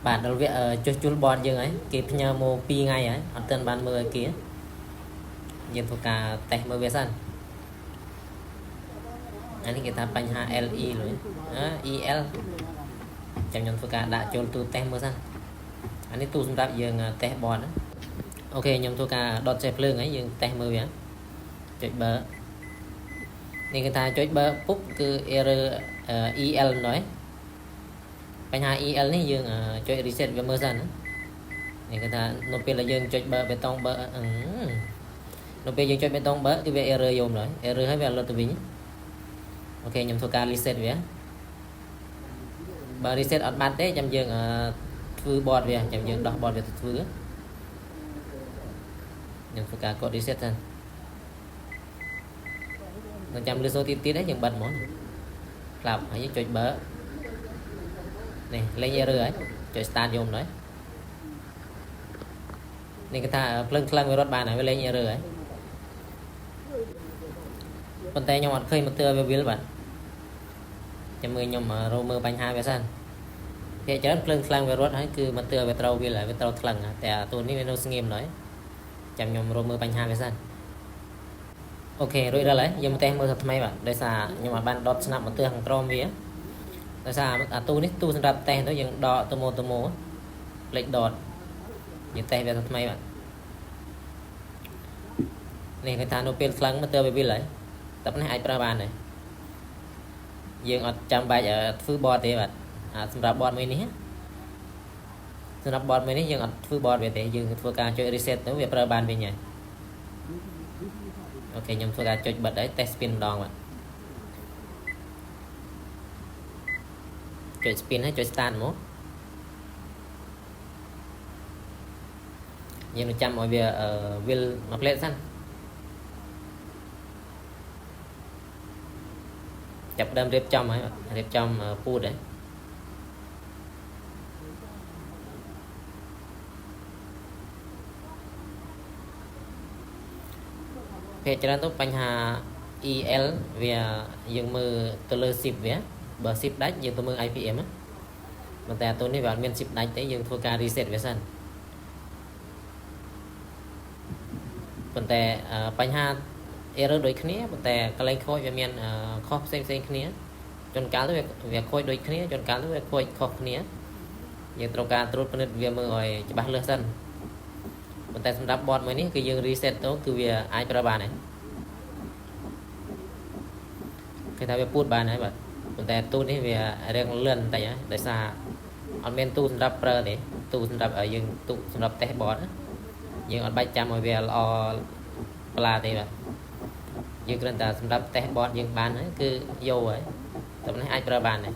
bạn đầu việc cho chul bọt dương ấy kịp nhờ mô pi ngay ấy ở tên ban mưa kia dân thuộc cả tè mưa về sân anh kita panha li rồi il trong nhân thuộc cả đã chul tu tè mưa sân anh ấy tuសម្រាប់យើងតេះបតអូខេខ្ញុំធ្វើការដុតចេះភ្លើងហើយយើងតេះមើលវាចុចបើនេះគេថាចុចបើពុកគឺ error el នោះបញ្ហា el នេះយើងចុច reset វាមើលសិននេះគេថានៅពេលដែលយើងចុចបើបេតុងបើនៅពេលយើងចុចបេតុងបើគឺវា error យំrồi error ហើយវាលុតទៅវិញអូខេខ្ញុំធ្វើការ reset វាបើ reset អត់បានទេចាំយើងធ្វើបតវាចាំយើងដោះបតវាទៅធ្វើខ្ញុំធ្វើការកด reset សិននៅចាំលឺសូរទៀតđấyយើងបិទហ្មងក្លាប់ហើយយើងចុចបើនេះលេង error ហើយចុច start យំđấyនេះគេថាភ្លើងខ្លាំងវារត់បានហើយវាលេង error ហើយប៉ុន្តែខ្ញុំអត់ឃើញមកទើវាវិលបាទចាំមើលខ្ញុំរកមើលបញ្ហាវាសិនភាគច្រើនភ្លើងខ្លាំងវារត់ហើយគឺមកទើវាត្រូវវិលហើយវាត្រូវថ្លឹងតែទូនេះវានៅស្ងៀមហើយចាំខ្ញុំរកមើលបញ្ហាវាសិនអូខេរួចរាល់ហើយយើងតេស្តមើលថាថ្មីបាទដោយសារខ្ញុំអត់បានដុតស្នាប់មកទើខាងក្រោមវាដោយសារអាទូនេះទូសម្រាប់តេស្តទៅយើងដកទៅម៉ូផ្លេចដតយើងតេស្តវាថាថ្មីបាទនេះគេថានៅពេលខ្លាំងមកទើវាវិលហើយតែប៉ុណ្ណេះអាចប្រើបានហើយយើងអត់ចាំបាច់ធ្វើបតទេបាទសម្រាប់បតមួយនេះសម្រាប់បតមួយនេះយើងអត់ធ្វើបតវាទេយើងធ្វើការចុច reset ទៅវាប្រើបានវិញហើយអូខេខ្ញុំធ្វើការចុចបិទហើយ test spin ម្ដងបាទចុច spin ហើយចុច start មកយើងនឹងចាំឲ្យវាវិលមកផ្លេតសិនចាប់ដើមរៀបចំហើយរៀបចំពូតហើយភាគច្រើនទៅបញ្ហា el វាយើងមើលទៅលើ zip វាបើ zip ដាច់យើងទៅមើល IPM ប៉ុន្តែตัวនេះវាអត់មាន zip ដាច់ទេយើងធ្វើការ reset វាសិនប៉ុន្តែបញ្ហា error ដូចគ្នាប៉ុន្តែកន្លែងខូចវាមានខុសផ្សេងគ្នាជួនកាលទៅវាខូចដូចគ្នាជួនកាលទៅវាខូចខុសគ្នាយើងត្រូវការត្រួតពិនិត្យវាមើលឲ្យច្បាស់លាស់សិនប៉ុន្តែសម្រាប់បតមួយនេះគឺយើង reset ទៅគឺវាអាចប្រើបានហើយគេថាវាពូតបានហើយបាទប៉ុន្តែទូនេះវារៀងលឿនតែដោយសារអត់មានទូសម្រាប់ប្រើទេទូសម្រាប់យើងទូសម្រាប់តេស្តបតយើងអត់បាច់ចាំឲ្យវាល្អប្លាទេបាទយើងគ្រាន់តែសម្រាប់តេស្តបតយើងបានហើយគឺយកហើយតែនេះអាចប្រើបានដែរ